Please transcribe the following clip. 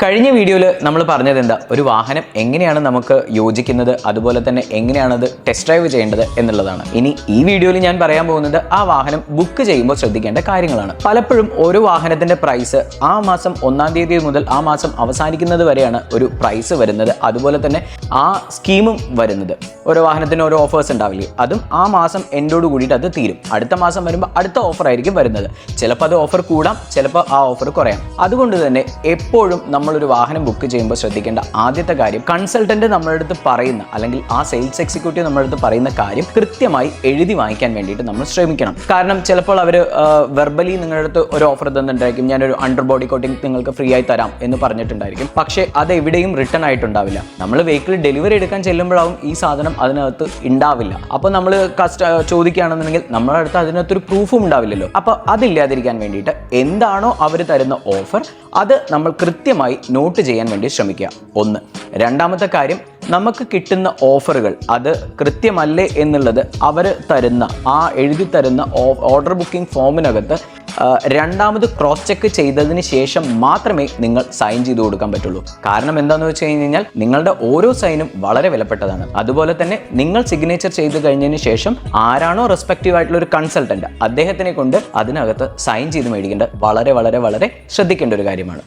കഴിഞ്ഞ വീഡിയോയിൽ നമ്മൾ പറഞ്ഞത് എന്താ, ഒരു വാഹനം എങ്ങനെയാണ് നമുക്ക് യോജിക്കുന്നത്, അതുപോലെ തന്നെ എങ്ങനെയാണ് അത് ടെസ്റ്റ് ഡ്രൈവ് ചെയ്യേണ്ടത് എന്നുള്ളതാണ്. ഇനി ഈ വീഡിയോയിൽ ഞാൻ പറയാൻ പോകുന്നത് ആ വാഹനം ബുക്ക് ചെയ്യുമ്പോൾ ശ്രദ്ധിക്കേണ്ട കാര്യങ്ങളാണ്. പലപ്പോഴും ഒരു വാഹനത്തിന്റെ പ്രൈസ് ആ മാസം 1-ാം തീയതി മുതൽ ആ മാസം അവസാനിക്കുന്നത് വരെയാണ് ഒരു പ്രൈസ് വരുന്നത്. അതുപോലെ തന്നെ ആ സ്കീമും വരുന്നത്. ഓരോ വാഹനത്തിന് ഓരോ ഓഫേഴ്സ് ഉണ്ടാവില്ലേ, അതും ആ മാസം എൻഡോട് കൂടിയിട്ട് അത് തീരും. അടുത്ത മാസം വരുമ്പോൾ അടുത്ത ഓഫർ ആയിരിക്കും വരുന്നത്. ചിലപ്പോൾ അത് ഓഫർ കൂടാം, ചിലപ്പോൾ ആ ഓഫർ കുറയാം. അതുകൊണ്ട് തന്നെ എപ്പോഴും നമ്മളൊരു വാഹനം ബുക്ക് ചെയ്യുമ്പോൾ ശ്രദ്ധിക്കേണ്ട ആദ്യത്തെ കാര്യം, കൺസൾട്ടന്റ് നമ്മുടെ അടുത്ത് പറയുന്ന അല്ലെങ്കിൽ ആ സെയിൽസ് എക്സിക്യൂട്ടീവ് നമ്മുടെ അടുത്ത് പറയുന്ന കാര്യം കൃത്യമായി എഴുതി വാങ്ങിക്കാൻ വേണ്ടിയിട്ട് നമ്മൾ ശ്രമിക്കണം. കാരണം ചിലപ്പോൾ അവർ വെർബലി നിങ്ങളുടെ അടുത്ത് ഒരു ഓഫർ തന്നിട്ടുണ്ടായിരിക്കും, ഞാനൊരു അണ്ടർ ബോഡി കോട്ടിംഗ് നിങ്ങൾക്ക് ഫ്രീ ആയി തരാം എന്ന് പറഞ്ഞിട്ടുണ്ടായിരിക്കും. പക്ഷേ അത് എവിടെയും റിട്ടേൺ ആയിട്ടുണ്ടാവില്ല. നമ്മൾ വെഹിക്കിൾ ഡെലിവറി എടുക്കാൻ ചെല്ലുമ്പോഴാവും ഈ സാധനം അതിനകത്ത് ഉണ്ടാവില്ല. അപ്പോൾ നമ്മൾ ചോദിക്കുകയാണെന്നുണ്ടെങ്കിൽ നമ്മുടെ അടുത്ത് അതിനകത്തൊരു പ്രൂഫും ഉണ്ടാവില്ലല്ലോ. അപ്പോൾ അതില്ലാതിരിക്കാൻ വേണ്ടിയിട്ട് എന്താണോ അവർ തരുന്ന ഓഫർ അത് നമ്മൾ കൃത്യമായി നോട്ട് ചെയ്യാൻ വേണ്ടി ശ്രമിക്കുക. ഒന്ന്. രണ്ടാമത്തെ കാര്യം, നമുക്ക് കിട്ടുന്ന ഓഫറുകൾ അത് കൃത്യമല്ലേ എന്നുള്ളത് അവർ തരുന്ന ആ എഴുതി തരുന്ന ഓർഡർ ബുക്കിംഗ് ഫോമിനകത്ത് രണ്ടാമത് ക്രോസ് ചെക്ക് ചെയ്തതിന് ശേഷം മാത്രമേ നിങ്ങൾ സൈൻ ചെയ്ത് കൊടുക്കാൻ പറ്റുള്ളൂ. കാരണം എന്താണെന്ന് വെച്ച് കഴിഞ്ഞാൽ നിങ്ങളുടെ ഓരോ സൈനും വളരെ വിലപ്പെട്ടതാണ്. അതുപോലെ തന്നെ നിങ്ങൾ സിഗ്നേച്ചർ ചെയ്ത് കഴിഞ്ഞതിന് ശേഷം ആരാണോ റെസ്പെക്റ്റീവ് ആയിട്ടുള്ള ഒരു കൺസൾട്ടന്റ് അദ്ദേഹത്തിനെ കൊണ്ട് അതിനകത്ത് സൈൻ ചെയ്ത് മേടിക്കേണ്ടത് വളരെ വളരെ വളരെ ശ്രദ്ധിക്കേണ്ട ഒരു കാര്യമാണ്.